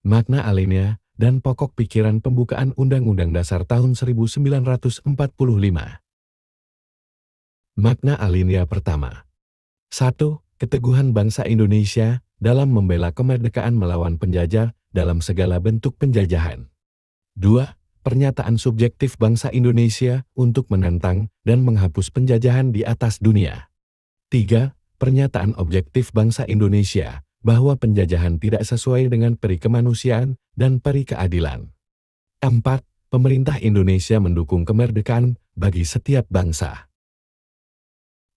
makna alinea, dan pokok pikiran pembukaan Undang-Undang Dasar tahun 1945. Makna alinea pertama. 1. Keteguhan bangsa Indonesia dalam membela kemerdekaan melawan penjajah dalam segala bentuk penjajahan. 2. Pernyataan subjektif bangsa Indonesia untuk menentang dan menghapus penjajahan di atas dunia. 3. Pernyataan objektif bangsa Indonesia bahwa penjajahan tidak sesuai dengan peri kemanusiaan dan peri keadilan. 4. Pemerintah Indonesia mendukung kemerdekaan bagi setiap bangsa.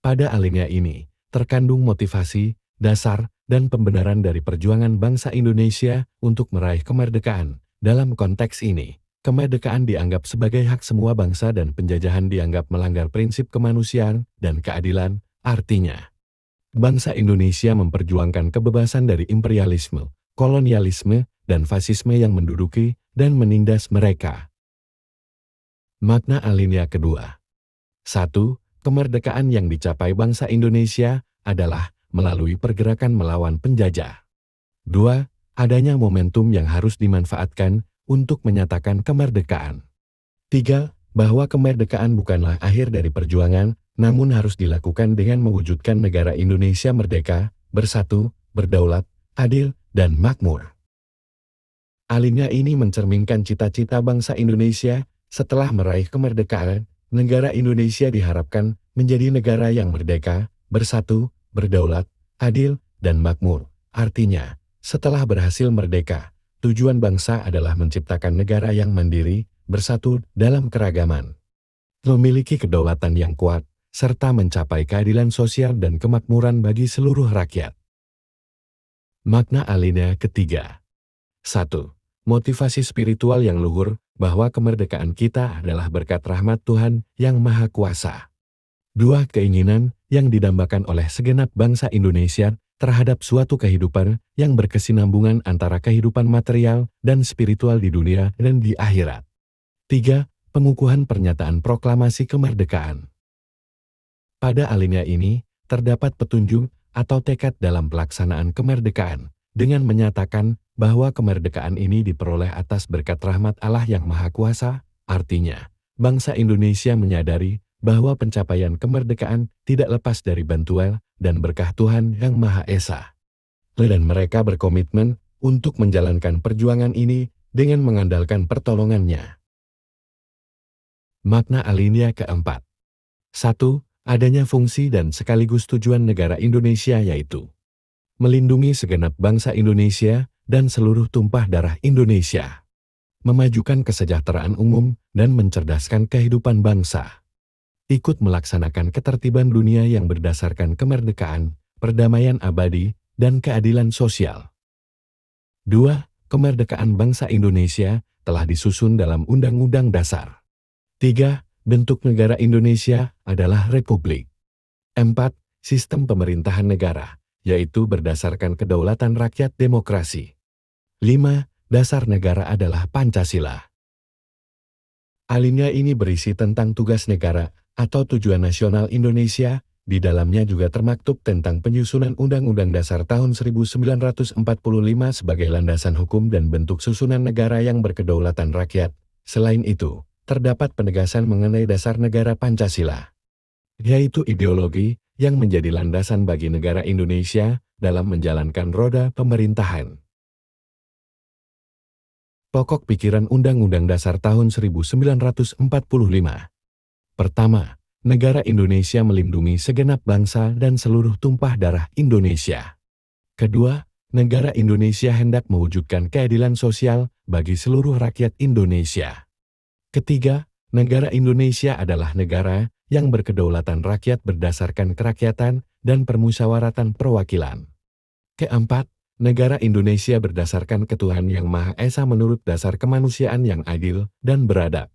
Pada alinea ini, terkandung motivasi, dasar, dan pembenaran dari perjuangan bangsa Indonesia untuk meraih kemerdekaan. Dalam konteks ini, kemerdekaan dianggap sebagai hak semua bangsa dan penjajahan dianggap melanggar prinsip kemanusiaan dan keadilan. Artinya, bangsa Indonesia memperjuangkan kebebasan dari imperialisme, kolonialisme, dan fasisme yang menduduki dan menindas mereka. Makna alinea kedua. 1. Kemerdekaan yang dicapai bangsa Indonesia adalah melalui pergerakan melawan penjajah. 2. Adanya momentum yang harus dimanfaatkan untuk menyatakan kemerdekaan. 3. Bahwa kemerdekaan bukanlah akhir dari perjuangan, namun harus dilakukan dengan mewujudkan negara Indonesia merdeka, bersatu, berdaulat, adil, dan makmur. Alinea ini mencerminkan cita-cita bangsa Indonesia setelah meraih kemerdekaan. Negara Indonesia diharapkan menjadi negara yang merdeka, bersatu, berdaulat, adil, dan makmur. Artinya, setelah berhasil merdeka, tujuan bangsa adalah menciptakan negara yang mandiri, bersatu dalam keragaman, memiliki kedaulatan yang kuat, serta mencapai keadilan sosial dan kemakmuran bagi seluruh rakyat. Makna alinea ketiga. 1. Motivasi spiritual yang luhur bahwa kemerdekaan kita adalah berkat rahmat Tuhan yang Maha Kuasa. 2. Keinginan yang didambakan oleh segenap bangsa Indonesia terhadap suatu kehidupan yang berkesinambungan antara kehidupan material dan spiritual di dunia dan di akhirat. 3. Pengukuhan pernyataan proklamasi kemerdekaan. Pada alinea ini, terdapat petunjuk atau tekad dalam pelaksanaan kemerdekaan, dengan menyatakan bahwa kemerdekaan ini diperoleh atas berkat rahmat Allah yang Maha Kuasa. Artinya, bangsa Indonesia menyadari bahwa pencapaian kemerdekaan tidak lepas dari bantuan dan berkah Tuhan yang Maha Esa. Dan mereka berkomitmen untuk menjalankan perjuangan ini dengan mengandalkan pertolongannya. Makna alinea keempat. 1. Adanya fungsi dan sekaligus tujuan negara Indonesia yaitu melindungi segenap bangsa Indonesia dan seluruh tumpah darah Indonesia, memajukan kesejahteraan umum dan mencerdaskan kehidupan bangsa, ikut melaksanakan ketertiban dunia yang berdasarkan kemerdekaan, perdamaian abadi, dan keadilan sosial. 2. Kemerdekaan bangsa Indonesia telah disusun dalam Undang-Undang Dasar. 3. Bentuk negara Indonesia adalah Republik. 4. Sistem pemerintahan negara, yaitu berdasarkan kedaulatan rakyat demokrasi. 5. Dasar negara adalah Pancasila. Alinea ini berisi tentang tugas negara atau tujuan nasional Indonesia. Di dalamnya juga termaktub tentang penyusunan Undang-Undang Dasar tahun 1945 sebagai landasan hukum dan bentuk susunan negara yang berkedaulatan rakyat. Selain itu, terdapat penegasan mengenai dasar negara Pancasila, yaitu ideologi yang menjadi landasan bagi negara Indonesia dalam menjalankan roda pemerintahan. Pokok pikiran Undang-Undang Dasar tahun 1945. Pertama, negara Indonesia melindungi segenap bangsa dan seluruh tumpah darah Indonesia. Kedua, negara Indonesia hendak mewujudkan keadilan sosial bagi seluruh rakyat Indonesia. Ketiga, negara Indonesia adalah negara yang berkedaulatan rakyat berdasarkan kerakyatan dan permusyawaratan perwakilan. Keempat, negara Indonesia berdasarkan ketuhanan yang Maha Esa menurut dasar kemanusiaan yang adil dan beradab.